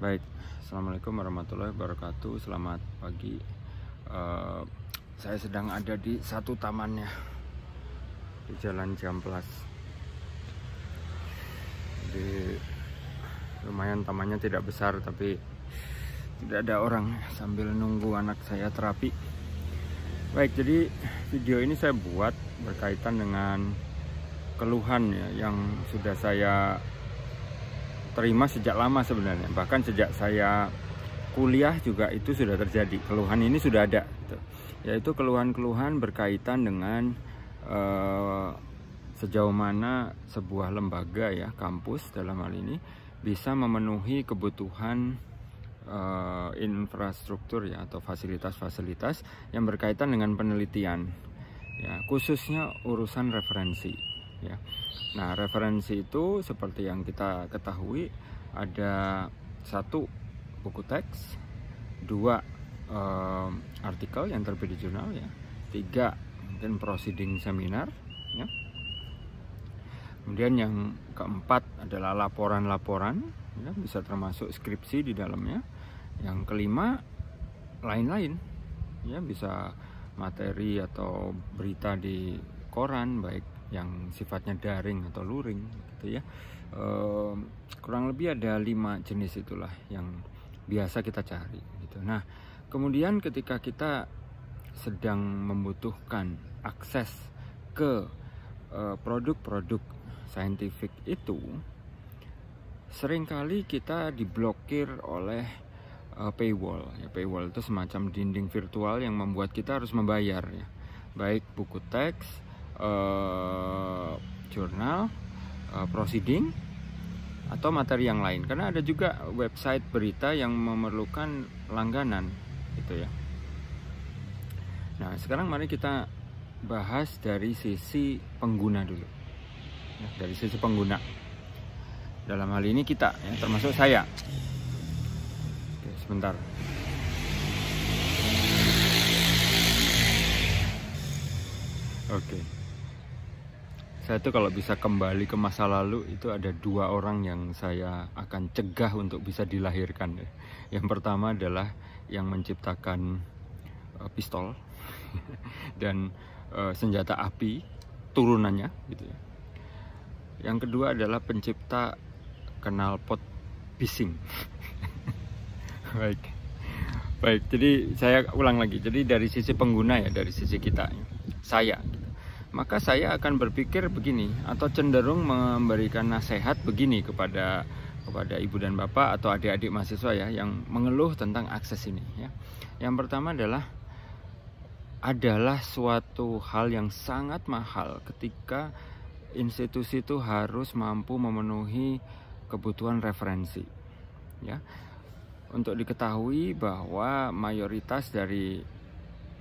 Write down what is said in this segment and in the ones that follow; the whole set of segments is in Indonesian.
Baik, Assalamualaikum warahmatullahi wabarakatuh. Selamat pagi. Saya sedang ada di satu tamannya di Jalan Jamplas. Jadi lumayan tamannya tidak besar, tapi tidak ada orang sambil nunggu anak saya terapi. Baik, jadi video ini saya buat berkaitan dengan keluhan ya, yang sudah saya terima sejak lama sebenarnya. Bahkan sejak saya kuliah juga itu sudah terjadi. Keluhan ini sudah ada gitu. Yaitu keluhan-keluhan berkaitan dengan sejauh mana sebuah lembaga ya, kampus dalam hal ini, bisa memenuhi kebutuhan infrastruktur ya, atau fasilitas-fasilitas yang berkaitan dengan penelitian ya, khususnya urusan referensi ya. Nah, referensi itu seperti yang kita ketahui ada 1 buku teks, 2 artikel yang terbit di jurnal ya, 3 mungkin proceeding seminar ya. Kemudian yang keempat adalah laporan-laporan ya, bisa termasuk skripsi di dalamnya. Yang kelima lain-lain ya, bisa materi atau berita di koran, baik yang sifatnya daring atau luring gitu ya. Kurang lebih ada 5 jenis itulah yang biasa kita cari gitu. Nah, kemudian ketika kita sedang membutuhkan akses ke produk-produk saintifik itu, seringkali kita diblokir oleh paywall ya. Paywall itu semacam dinding virtual yang membuat kita harus membayar ya, baik buku teks, jurnal, proceeding, atau materi yang lain. Karena ada juga website berita yang memerlukan langganan gitu ya. Nah, sekarang mari kita bahas dari sisi pengguna dulu ya, dari sisi pengguna. Dalam hal ini kita ya, termasuk saya. Oke, sebentar. Oke. Saya tuh kalau bisa kembali ke masa lalu, itu ada 2 orang yang saya akan cegah untuk bisa dilahirkan. Yang pertama adalah yang menciptakan pistol dan senjata api turunannya gitu ya. Yang kedua adalah pencipta knalpot bising. Baik, jadi saya ulang lagi. Jadi dari sisi pengguna ya, dari sisi kita, saya. Maka saya akan berpikir begini, atau cenderung memberikan nasihat begini kepada ibu dan bapak atau adik-adik mahasiswa ya, yang mengeluh tentang akses ini ya. Yang pertama adalah suatu hal yang sangat mahal ketika institusi itu harus mampu memenuhi kebutuhan referensi ya. Untuk diketahui bahwa mayoritas dari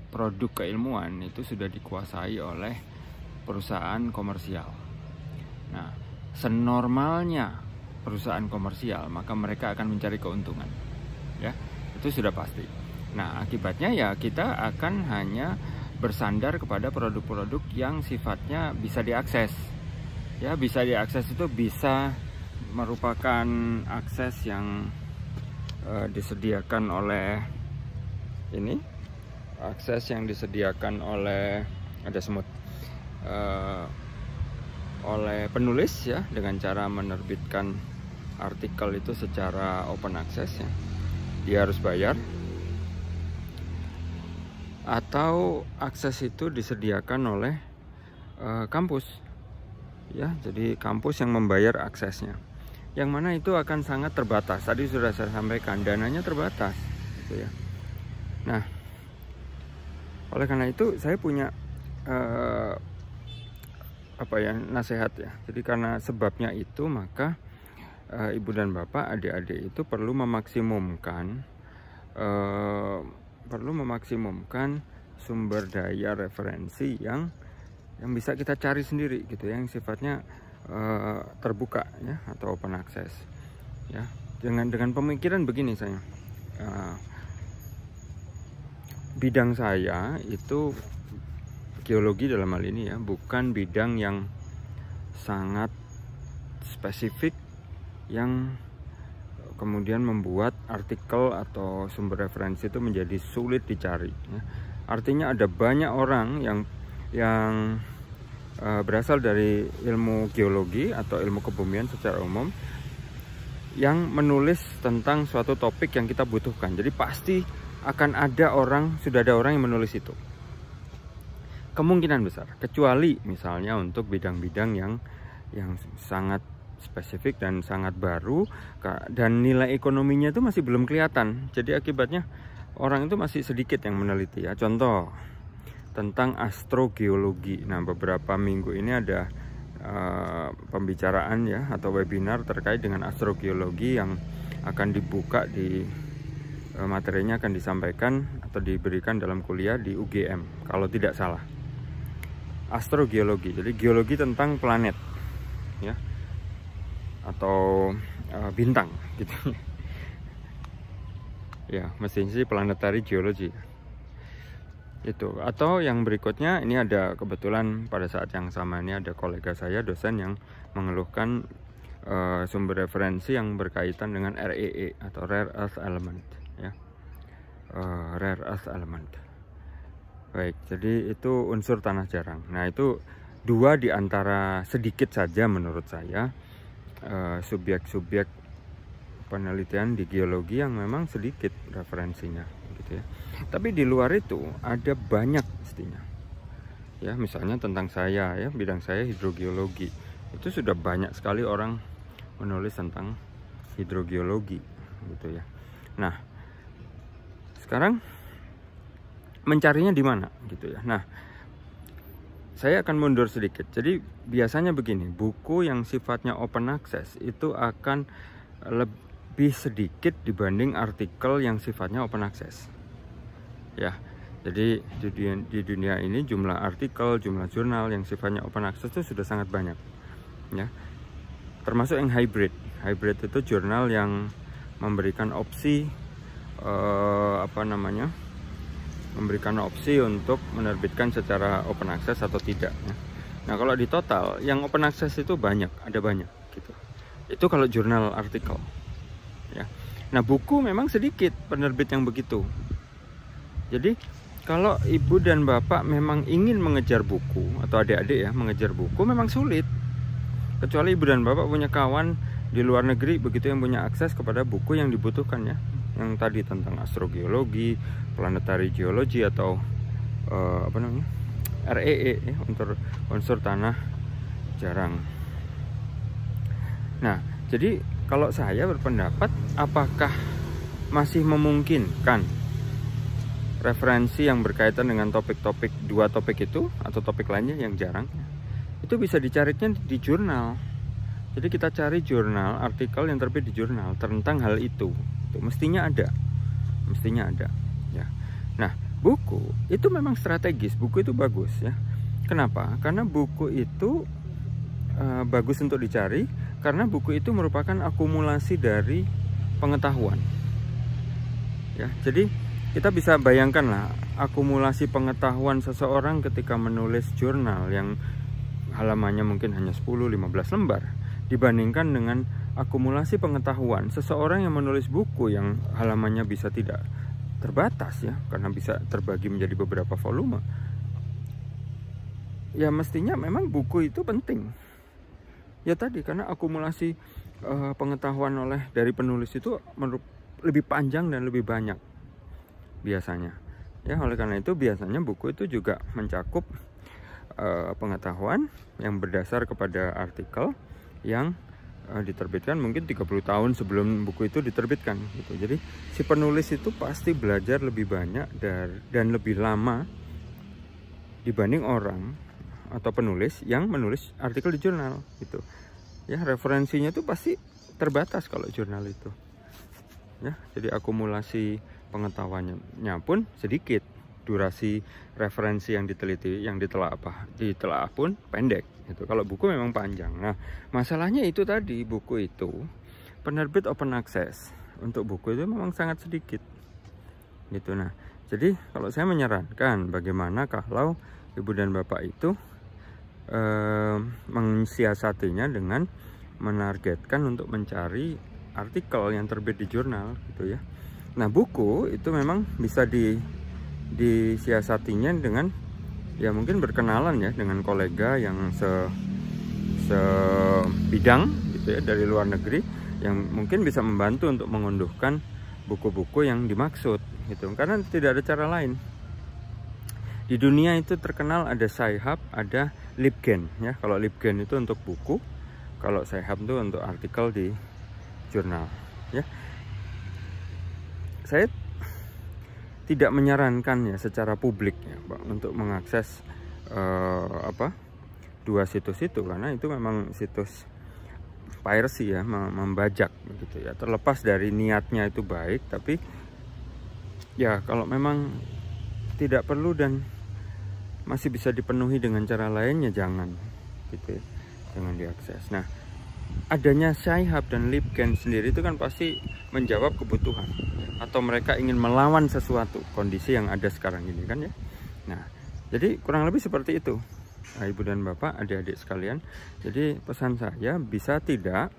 produk keilmuan itu sudah dikuasai oleh perusahaan komersial. Nah, senormalnya perusahaan komersial, maka mereka akan mencari keuntungan ya, itu sudah pasti. Nah, akibatnya ya kita akan hanya bersandar kepada produk-produk yang sifatnya bisa diakses ya. Bisa diakses itu bisa merupakan akses yang disediakan oleh ini, akses yang disediakan oleh, ada semut, oleh penulis ya, dengan cara menerbitkan artikel itu secara open access ya, dia harus bayar. Atau akses itu disediakan oleh kampus ya, jadi kampus yang membayar aksesnya, yang mana itu akan sangat terbatas. Tadi sudah saya sampaikan, dananya terbatas gitu ya. Nah, oleh karena itu saya punya nasihat ya. Jadi karena sebabnya itu, maka ibu dan bapak, adik-adik itu perlu memaksimalkan sumber daya referensi yang bisa kita cari sendiri gitu ya, yang sifatnya terbuka ya, atau open access ya. Dengan pemikiran begini, saya bidang saya itu geologi dalam hal ini ya, bukan bidang yang sangat spesifik yang kemudian membuat artikel atau sumber referensi itu menjadi sulit dicari, ya. Artinya ada banyak orang yang berasal dari ilmu geologi atau ilmu kebumian secara umum yang menulis tentang suatu topik yang kita butuhkan. Jadi pasti akan ada orang, sudah ada orang yang menulis itu. Kemungkinan besar, kecuali misalnya untuk bidang-bidang yang sangat spesifik dan sangat baru dan nilai ekonominya itu masih belum kelihatan. Jadi akibatnya orang itu masih sedikit yang meneliti, ya. Contoh tentang astrogeologi. Nah, beberapa minggu ini ada pembicaraan, ya, atau webinar terkait dengan astrogeologi yang akan dibuka di materinya akan disampaikan atau diberikan dalam kuliah di UGM kalau tidak salah. Astrogeologi, jadi geologi tentang planet, ya, atau bintang gitu. Ya, mestinya sih planetary geology itu. Atau yang berikutnya, ini ada kebetulan pada saat yang sama ini ada kolega saya, dosen, yang mengeluhkan sumber referensi yang berkaitan dengan REE atau rare earth element, ya. Rare earth element. Baik, jadi itu unsur tanah jarang. Nah, itu dua di antara sedikit saja menurut saya subjek-subjek penelitian di geologi yang memang sedikit referensinya, gitu ya. Tapi di luar itu ada banyak mestinya, ya. Misalnya tentang saya, ya, bidang saya hidrogeologi, itu sudah banyak sekali orang menulis tentang hidrogeologi, gitu ya. Nah, sekarang mencarinya di mana, gitu ya. Nah, saya akan mundur sedikit. Jadi biasanya begini, buku yang sifatnya open access itu akan lebih sedikit dibanding artikel yang sifatnya open access, ya. Jadi di dunia ini jumlah artikel, jumlah jurnal yang sifatnya open access itu sudah sangat banyak, ya. Termasuk yang hybrid. Hybrid itu jurnal yang memberikan opsi memberikan opsi untuk menerbitkan secara open access atau tidak, ya. Nah, kalau di total yang open access itu ada banyak gitu. Itu kalau jurnal artikel, ya. Nah, buku memang sedikit penerbit yang begitu. Jadi kalau ibu dan bapak memang ingin mengejar buku, atau adik-adik, ya, mengejar buku memang sulit. Kecuali ibu dan bapak punya kawan di luar negeri begitu yang punya akses kepada buku yang dibutuhkan, ya. Yang tadi tentang astrogeologi, planetary geology, atau REE, ya, unsur tanah jarang. Nah, jadi kalau saya berpendapat, apakah masih memungkinkan referensi yang berkaitan dengan dua topik itu atau topik lainnya yang jarang, itu bisa dicarinya di jurnal. Jadi kita cari jurnal, artikel yang terbit di jurnal tentang hal itu mestinya ada, ya. Nah, buku itu memang strategis, buku itu bagus, ya. Kenapa? Karena buku itu bagus untuk dicari, karena buku itu merupakan akumulasi dari pengetahuan, ya. Jadi kita bisa bayangkan lah akumulasi pengetahuan seseorang ketika menulis jurnal yang halamannya mungkin hanya 10-15 lembar dibandingkan dengan akumulasi pengetahuan seseorang yang menulis buku yang halamannya bisa tidak terbatas, ya, karena bisa terbagi menjadi beberapa volume. Ya, mestinya memang buku itu penting, ya, tadi karena akumulasi pengetahuan dari penulis itu lebih panjang dan lebih banyak biasanya, ya. Oleh karena itu biasanya buku itu juga mencakup pengetahuan yang berdasar kepada artikel yang diterbitkan mungkin 30 tahun sebelum buku itu diterbitkan, gitu. Jadi si penulis itu pasti belajar lebih banyak dan lebih lama dibanding orang atau penulis yang menulis artikel di jurnal, gitu, ya. Referensinya itu pasti terbatas kalau jurnal itu, ya. Jadi akumulasi pengetahuannya pun sedikit, durasi referensi yang ditelaah pun pendek, gitu. Kalau buku memang panjang. Nah, masalahnya itu tadi, buku itu penerbit open access untuk buku itu memang sangat sedikit, gitu. Nah, jadi kalau saya menyarankan, bagaimana kalau ibu dan bapak itu mensiasatinya dengan menargetkan untuk mencari artikel yang terbit di jurnal gitu ya. Nah, buku itu memang bisa disiasatinya dengan ya mungkin berkenalan ya dengan kolega yang sebidang gitu ya dari luar negeri, yang mungkin bisa membantu untuk mengunduhkan buku-buku yang dimaksud gitu, karena tidak ada cara lain. Di dunia itu terkenal ada Sci-Hub, ada LibGen ya. Kalau LibGen itu untuk buku, kalau Sci-Hub itu untuk artikel di jurnal ya. Saya tidak menyarankan ya secara publik ya untuk mengakses dua situs itu, karena itu memang situs piracy ya, membajak begitu ya. Terlepas dari niatnya itu baik, tapi ya kalau memang tidak perlu dan masih bisa dipenuhi dengan cara lainnya, jangan gitu ya, jangan diakses. Nah, adanya Sci-Hub dan LibGen sendiri itu kan pasti menjawab kebutuhan, atau mereka ingin melawan sesuatu kondisi yang ada sekarang ini kan ya. Nah, jadi kurang lebih seperti itu. Nah, Ibu dan Bapak, adik-adik sekalian, jadi pesan saya, bisa tidak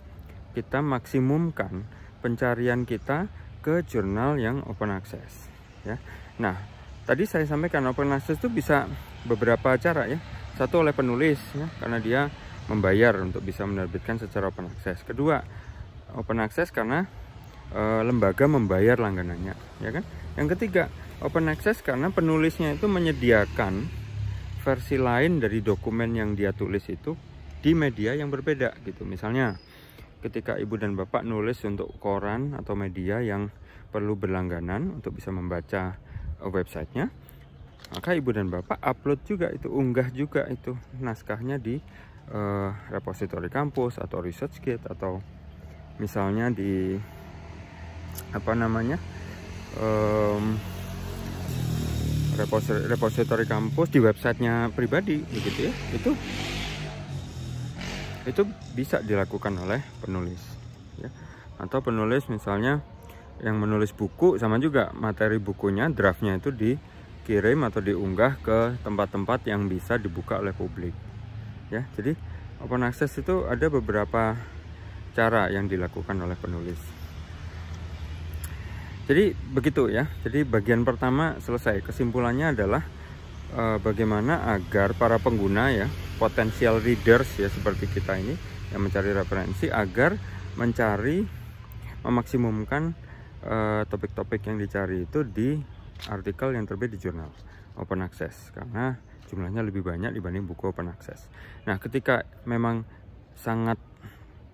kita maksimumkan pencarian kita ke jurnal yang open access ya. Nah, tadi saya sampaikan open access itu bisa beberapa cara ya. Satu, oleh penulis ya, karena dia membayar untuk bisa menerbitkan secara open access. Kedua, open access karena lembaga membayar langganannya ya kan. Yang ketiga, open access karena penulisnya itu menyediakan versi lain dari dokumen yang dia tulis itu di media yang berbeda gitu. Misalnya ketika Ibu dan Bapak nulis untuk koran atau media yang perlu berlangganan untuk bisa membaca websitenya, maka Ibu dan Bapak upload juga itu, unggah juga itu naskahnya di repositori kampus atau ResearchGate, atau misalnya di repositori kampus di websitenya pribadi begitu ya. Itu bisa dilakukan oleh penulis ya. Atau penulis misalnya yang menulis buku, sama juga materi bukunya, draftnya itu dikirim atau diunggah ke tempat-tempat yang bisa dibuka oleh publik ya. Jadi open access itu ada beberapa cara yang dilakukan oleh penulis. Jadi begitu ya. Jadi bagian pertama selesai. Kesimpulannya adalah bagaimana agar para pengguna ya, potensial readers ya seperti kita ini yang mencari referensi, agar memaksimumkan topik-topik yang dicari itu di artikel yang terbit di jurnal open access, karena jumlahnya lebih banyak dibanding buku open access. Nah, ketika memang sangat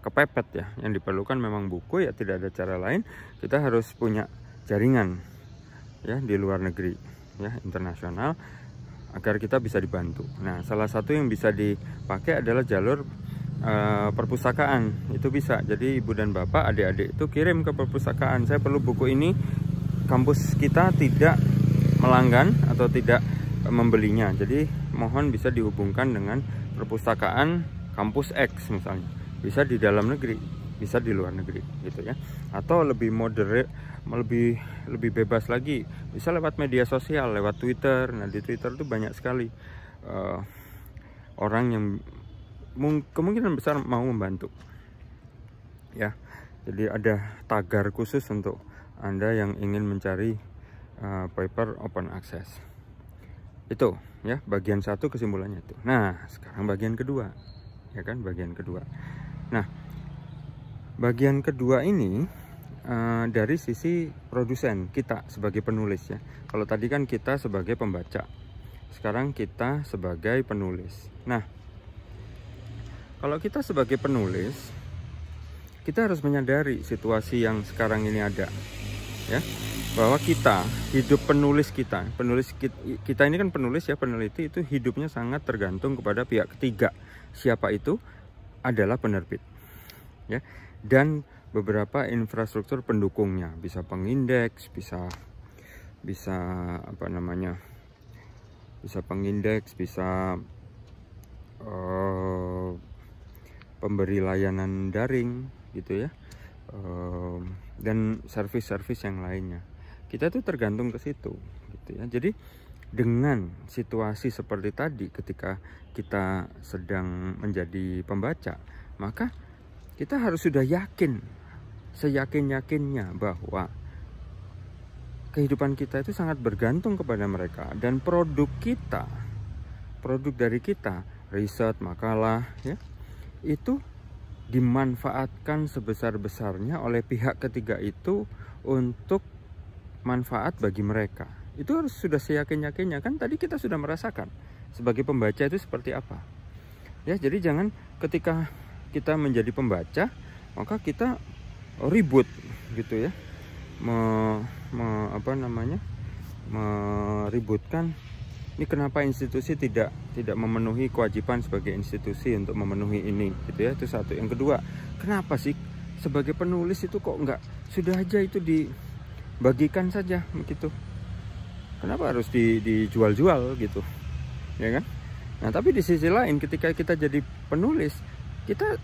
kepepet ya, yang diperlukan memang buku ya, tidak ada cara lain, kita harus punya jaringan ya di luar negeri ya, internasional, agar kita bisa dibantu. Nah, salah satu yang bisa dipakai adalah jalur perpustakaan. Itu bisa. Jadi Ibu dan Bapak, adik-adik itu kirim ke perpustakaan, saya perlu buku ini, kampus kita tidak melanggan atau tidak membelinya, jadi mohon bisa dihubungkan dengan perpustakaan kampus X misalnya. Bisa di dalam negeri, bisa di luar negeri gitu ya. Atau lebih moderate, lebih bebas lagi, bisa lewat media sosial, lewat Twitter. Nah, di Twitter itu banyak sekali orang yang kemungkinan besar mau membantu ya. Jadi ada tagar khusus untuk Anda yang ingin mencari paper open access. Itu ya, bagian satu kesimpulannya itu. Nah, sekarang bagian kedua ya kan, bagian kedua. Nah, bagian kedua ini dari sisi produsen, kita sebagai penulis ya. Kalau tadi kan kita sebagai pembaca, sekarang kita sebagai penulis. Nah, kalau kita sebagai penulis, kita harus menyadari situasi yang sekarang ini ada ya, bahwa kita, hidup penulis kita ini kan penulis ya, peneliti itu hidupnya sangat tergantung kepada pihak ketiga. Siapa itu? Adalah penerbit ya, dan beberapa infrastruktur pendukungnya, bisa pengindeks, bisa pengindeks, bisa pemberi layanan daring gitu ya, dan servis-servis yang lainnya. Kita tuh tergantung ke situ gitu ya. Jadi dengan situasi seperti tadi, ketika kita sedang menjadi pembaca, maka kita harus sudah yakin seyakin-yakinnya bahwa kehidupan kita itu sangat bergantung kepada mereka, dan produk dari kita, riset, makalah, ya, itu dimanfaatkan sebesar-besarnya oleh pihak ketiga itu untuk manfaat bagi mereka. Itu harus sudah seyakin-yakinnya, kan tadi kita sudah merasakan sebagai pembaca itu seperti apa. Ya, jadi jangan ketika kita menjadi pembaca maka kita ribut gitu ya, meributkan ini kenapa institusi tidak memenuhi kewajiban sebagai institusi untuk memenuhi ini gitu ya. Itu satu. Yang kedua, kenapa sih sebagai penulis itu kok enggak sudah aja itu dibagikan saja begitu, kenapa harus dijual-jual gitu ya kan. Nah tapi di sisi lain ketika kita jadi penulis, kita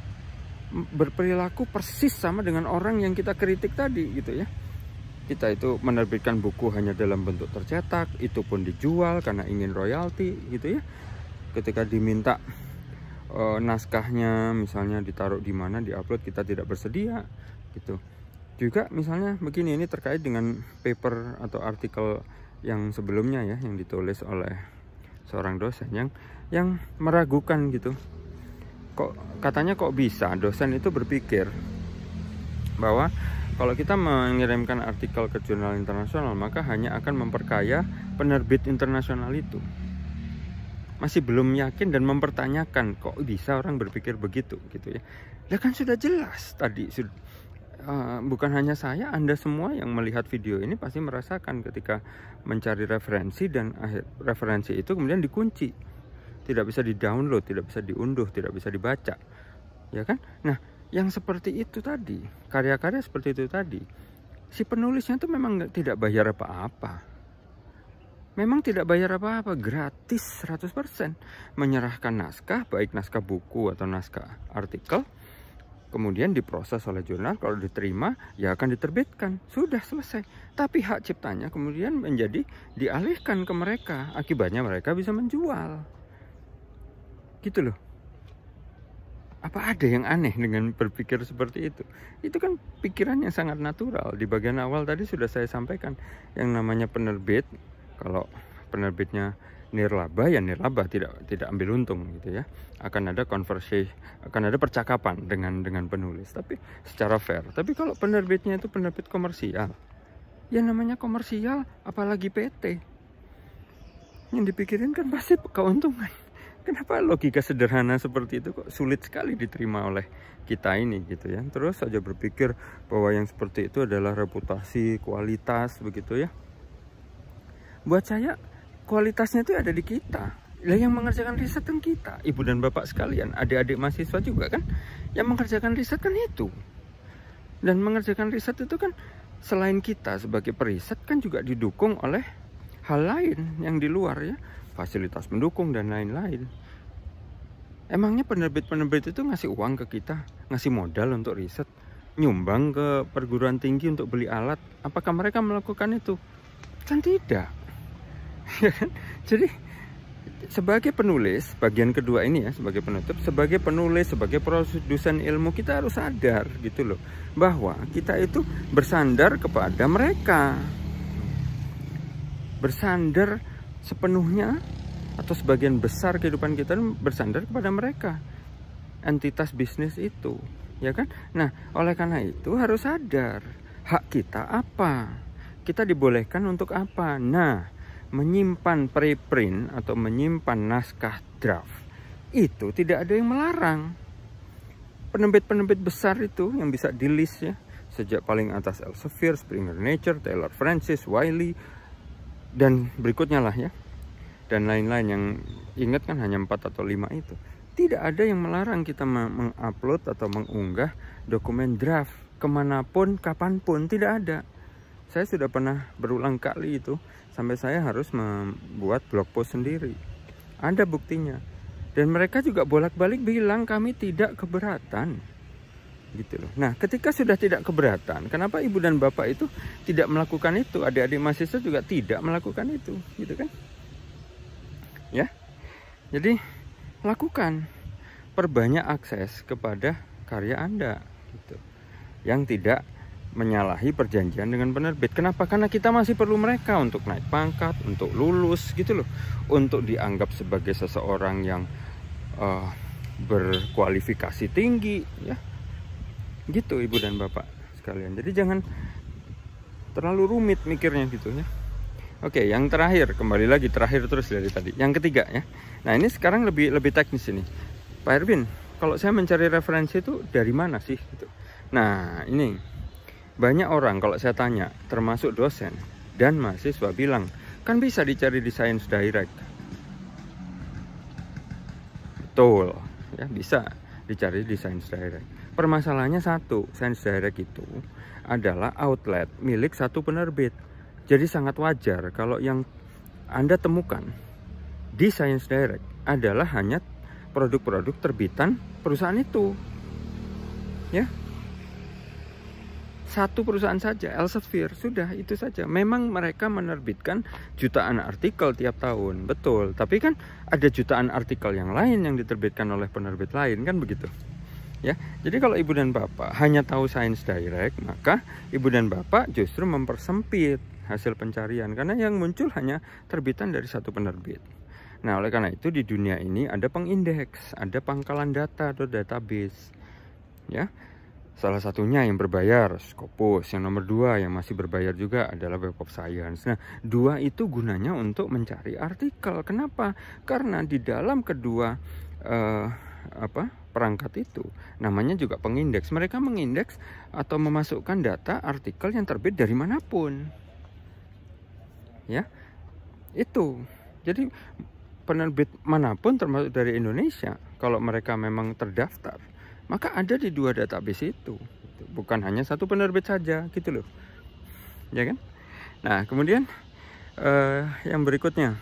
berperilaku persis sama dengan orang yang kita kritik tadi gitu ya. Kita itu menerbitkan buku hanya dalam bentuk tercetak, itu pun dijual karena ingin royalti gitu ya. Ketika diminta naskahnya misalnya ditaruh di mana, diupload, kita tidak bersedia gitu. Juga misalnya begini, ini terkait dengan paper atau artikel yang sebelumnya ya, yang ditulis oleh seorang dosen yang meragukan gitu. Katanya kok bisa dosen itu berpikir bahwa kalau kita mengirimkan artikel ke jurnal internasional maka hanya akan memperkaya penerbit internasional itu. Masih belum yakin dan mempertanyakan kok bisa orang berpikir begitu gitu ya. Ya kan sudah jelas tadi, bukan hanya saya, Anda semua yang melihat video ini pasti merasakan ketika mencari referensi dan referensi itu kemudian dikunci. Tidak bisa di-download, tidak bisa diunduh, tidak bisa dibaca. Ya kan? Nah, yang seperti itu tadi, karya-karya seperti itu tadi, si penulisnya itu memang tidak bayar apa-apa. Memang tidak bayar apa-apa, gratis 100%. Menyerahkan naskah, baik naskah buku atau naskah artikel, kemudian diproses oleh jurnal, kalau diterima ya akan diterbitkan, sudah selesai. Tapi hak ciptanya kemudian menjadi dialihkan ke mereka, akibatnya mereka bisa menjual. Gitu loh. Apa ada yang aneh dengan berpikir seperti itu? Itu kan pikiran yang sangat natural. Di bagian awal tadi sudah saya sampaikan, yang namanya penerbit, kalau penerbitnya nirlaba ya nirlaba, tidak ambil untung gitu ya. Akan ada konversi, akan ada percakapan dengan penulis, tapi secara fair. Tapi kalau penerbitnya itu penerbit komersial, ya namanya komersial, apalagi PT, yang dipikirin kan pasti keuntungan. Kenapa logika sederhana seperti itu kok sulit sekali diterima oleh kita ini gitu ya. Terus saja berpikir bahwa yang seperti itu adalah reputasi, kualitas begitu ya. Buat saya kualitasnya itu ada di kita. Lah yang mengerjakan riset kan kita, ibu dan bapak sekalian, adik-adik mahasiswa juga kan. Yang mengerjakan riset kan itu. Dan mengerjakan riset itu kan selain kita sebagai periset kan juga didukung oleh hal lain yang di luar ya. Fasilitas pendukung dan lain-lain. Emangnya penerbit-penerbit itu ngasih uang ke kita, ngasih modal untuk riset, nyumbang ke perguruan tinggi untuk beli alat? Apakah mereka melakukan itu? Kan tidak. Jadi sebagai penulis, bagian kedua ini ya, sebagai penutup, sebagai penulis, sebagai produsen ilmu, kita harus sadar gitu loh, bahwa kita itu bersandar kepada mereka, bersandar sepenuhnya atau sebagian besar kehidupan kita bersandar kepada mereka, entitas bisnis itu, ya kan? Nah, oleh karena itu harus sadar hak kita apa, kita dibolehkan untuk apa. Nah, menyimpan preprint atau menyimpan naskah draft itu tidak ada yang melarang. Penerbit-penerbit besar itu yang bisa di list ya, sejak paling atas Elsevier, Springer Nature, Taylor Francis, Wiley, dan berikutnya lah ya, dan lain-lain yang ingat kan hanya 4 atau 5 itu. Tidak ada yang melarang kita mengupload atau mengunggah dokumen draft kemanapun, kapanpun, tidak ada. Saya sudah pernah berulang kali itu, sampai saya harus membuat blog post sendiri. Ada buktinya. Dan mereka juga bolak-balik bilang kami tidak keberatan. Gitu loh. Nah, ketika sudah tidak keberatan, kenapa ibu dan bapak itu tidak melakukan itu? Adik-adik mahasiswa juga tidak melakukan itu, gitu kan? Ya. Jadi, lakukan, perbanyak akses kepada karya Anda gitu. Yang tidak menyalahi perjanjian dengan penerbit. Kenapa? Karena kita masih perlu mereka untuk naik pangkat, untuk lulus gitu loh, untuk dianggap sebagai seseorang yang berkualifikasi tinggi ya. Gitu Ibu dan Bapak sekalian. Jadi jangan terlalu rumit mikirnya gitu ya. Oke, yang terakhir, kembali lagi terakhir terus dari tadi. Yang ketiga ya. Nah, ini sekarang lebih teknis ini. Pak Erwin, kalau saya mencari referensi itu dari mana sih gitu. Nah, ini banyak orang kalau saya tanya, termasuk dosen dan mahasiswa bilang, kan bisa dicari di Science Direct. Betul, ya bisa dicari di Science Direct. Permasalahannya satu, Science Direct itu adalah outlet milik satu penerbit. Jadi sangat wajar kalau yang Anda temukan di Science Direct adalah hanya produk-produk terbitan perusahaan itu. Ya. Satu perusahaan saja, Elsevier, sudah itu saja. Memang mereka menerbitkan jutaan artikel tiap tahun, betul. Tapi kan ada jutaan artikel yang lain yang diterbitkan oleh penerbit lain, kan begitu. Ya, jadi kalau Ibu dan Bapak hanya tahu Science Direct, maka Ibu dan Bapak justru mempersempit hasil pencarian karena yang muncul hanya terbitan dari satu penerbit. Nah, oleh karena itu di dunia ini ada pengindeks, ada pangkalan data atau database. Ya. Salah satunya yang berbayar, Scopus. Yang nomor 2 yang masih berbayar juga adalah Web of Science. Nah, 2 itu gunanya untuk mencari artikel. Kenapa? Karena di dalam kedua perangkat itu namanya juga pengindeks. Mereka mengindeks atau memasukkan data artikel yang terbit dari manapun. Ya, itu. Jadi penerbit manapun termasuk dari Indonesia, kalau mereka memang terdaftar, maka ada di 2 database itu. Bukan hanya satu penerbit saja, gitu loh. Ya kan? Nah, kemudian yang berikutnya,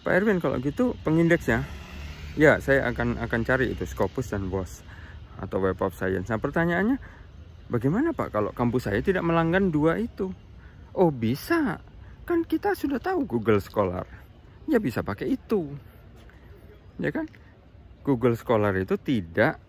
Pak Erwin, kalau gitu pengindeksnya, ya saya akan cari itu Scopus dan WOS atau Web of Science. Nah, pertanyaannya, bagaimana Pak kalau kampus saya tidak melanggan 2 itu? Oh, bisa. Kan kita sudah tahu Google Scholar. Ya bisa pakai itu. Ya kan? Google Scholar itu tidak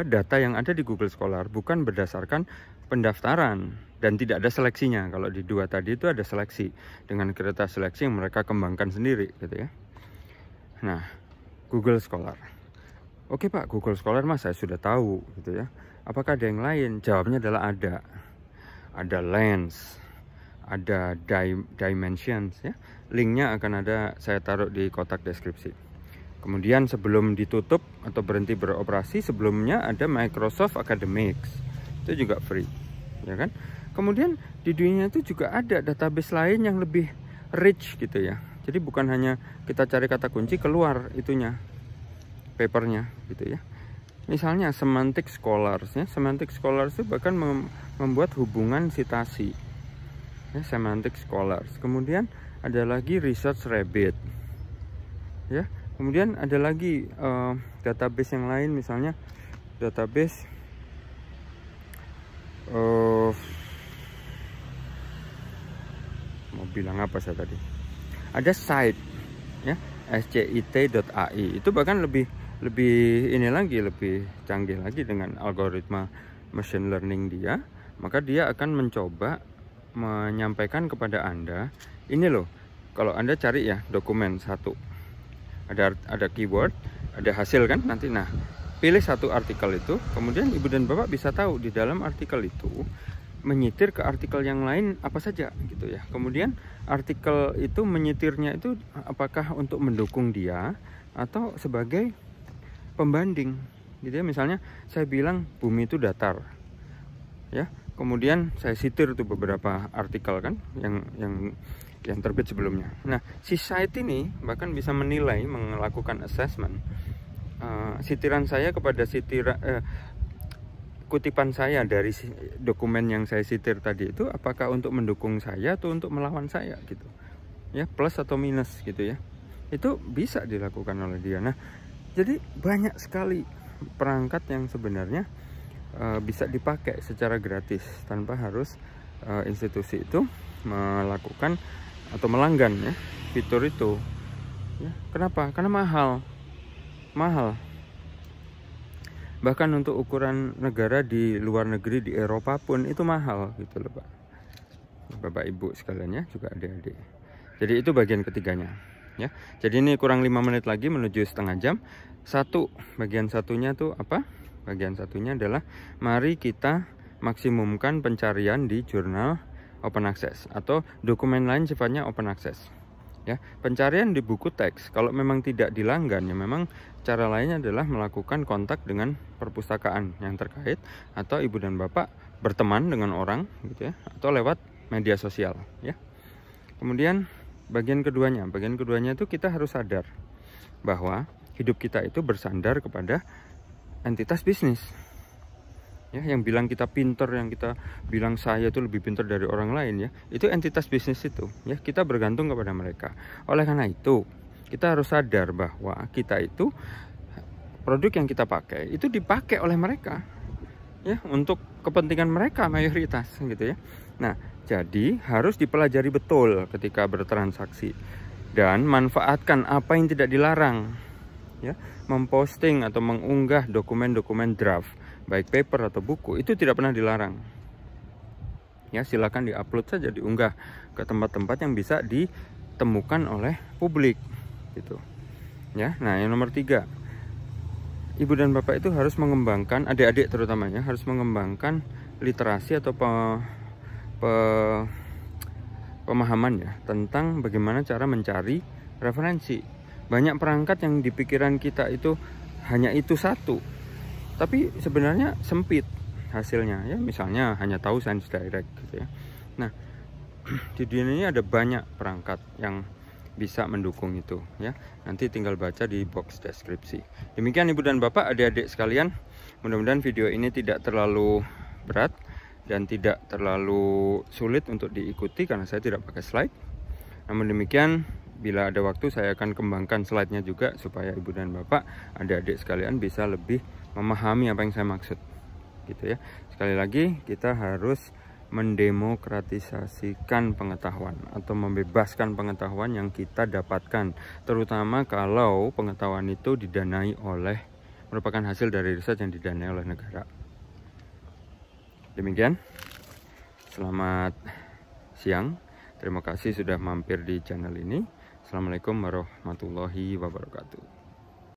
data yang ada di Google Scholar bukan berdasarkan pendaftaran dan tidak ada seleksinya. Kalau di 2 tadi itu ada seleksi dengan kriteria seleksi yang mereka kembangkan sendiri gitu ya. Nah, Google Scholar. Oke Pak, Google Scholar mas saya sudah tahu gitu ya. Apakah ada yang lain? Jawabnya adalah ada. Ada Lens, ada Dimensions ya. Linknya akan ada, saya taruh di kotak deskripsi. Kemudian sebelum ditutup atau berhenti beroperasi, sebelumnya ada Microsoft Academics. Itu juga free, ya kan? Kemudian di dunia itu juga ada database lain yang lebih rich gitu ya. Jadi bukan hanya kita cari kata kunci keluar itunya, papernya gitu ya. Misalnya Semantic Scholars ya. Semantic Scholars itu bahkan membuat hubungan citasi. Ya, Semantic Scholars. Kemudian ada lagi Research Rabbit. Ya. Kemudian ada lagi database yang lain, misalnya database mau bilang apa saya tadi? Ada site ya, scit.ai. Itu bahkan lebih ini lagi, lebih canggih lagi dengan algoritma machine learning dia. Maka dia akan mencoba menyampaikan kepada Anda, ini loh, kalau Anda cari ya dokumen satu, ada keyword, ada hasil kan nanti. Nah, pilih satu artikel itu, kemudian Ibu dan Bapak bisa tahu di dalam artikel itu menyitir ke artikel yang lain apa saja gitu ya. Kemudian artikel itu menyitirnya itu apakah untuk mendukung dia atau sebagai pembanding gitu ya. Misalnya saya bilang bumi itu datar ya, kemudian saya sitir tuh beberapa artikel kan yang terbit sebelumnya. Nah, si site ini bahkan bisa menilai, melakukan assessment sitiran saya kepada kutipan saya dari dokumen yang saya sitir tadi itu apakah untuk mendukung saya atau untuk melawan saya gitu ya, plus atau minus gitu ya. Itu bisa dilakukan oleh dia. Nah, jadi banyak sekali perangkat yang sebenarnya bisa dipakai secara gratis tanpa harus institusi itu melakukan atau melanggan ya fitur itu ya. Kenapa? Karena mahal. Bahkan untuk ukuran negara di luar negeri, di Eropa pun itu mahal gitu loh Pak. Bapak Ibu sekalian ya, juga adik-adik. Jadi itu bagian ketiganya ya. Jadi ini kurang 5 menit lagi menuju setengah jam. Bagian satunya tuh apa? Bagian satunya adalah mari kita maksimumkan pencarian di jurnal open access atau dokumen lain sifatnya open access. Ya, pencarian di buku teks kalau memang tidak dilanggan ya memang cara lainnya adalah melakukan kontak dengan perpustakaan yang terkait atau ibu dan bapak berteman dengan orang gitu ya, atau lewat media sosial ya. Kemudian bagian keduanya itu kita harus sadar bahwa hidup kita itu bersandar kepada entitas bisnis ya, yang bilang kita pinter, yang kita bilang saya itu lebih pinter dari orang lain ya, itu entitas bisnis itu ya, kita bergantung kepada mereka. Oleh karena itu kita harus sadar bahwa kita itu produk yang kita pakai itu dipakai oleh mereka ya, untuk kepentingan mereka mayoritas gitu ya. Nah, jadi harus dipelajari betul ketika bertransaksi dan manfaatkan apa yang tidak dilarang ya. Memposting atau mengunggah dokumen-dokumen draft baik paper atau buku itu tidak pernah dilarang ya, silakan diupload saja, diunggah ke tempat-tempat yang bisa ditemukan oleh publik gitu ya. Nah, yang nomor 3, ibu dan bapak itu harus mengembangkan, adik-adik terutamanya harus mengembangkan literasi atau pemahaman ya tentang bagaimana cara mencari referensi. Banyak perangkat yang di pikiran kita itu hanya itu satu, tapi sebenarnya sempit hasilnya ya. Misalnya hanya tahu Science Direct gitu ya. Nah, di dunia ini ada banyak perangkat yang bisa mendukung itu ya. Nanti tinggal baca di box deskripsi. Demikian ibu dan bapak, adik-adik sekalian, mudah-mudahan video ini tidak terlalu berat dan tidak terlalu sulit untuk diikuti karena saya tidak pakai slide. Namun demikian, bila ada waktu saya akan kembangkan slide-nya juga supaya ibu dan bapak, adik-adik sekalian bisa lebih memahami apa yang saya maksud gitu ya. Sekali lagi, kita harus mendemokratisasikan pengetahuan atau membebaskan pengetahuan yang kita dapatkan, terutama kalau pengetahuan itu merupakan hasil dari riset yang didanai oleh negara. Demikian, selamat siang. Terima kasih sudah mampir di channel ini. Assalamualaikum warahmatullahi wabarakatuh.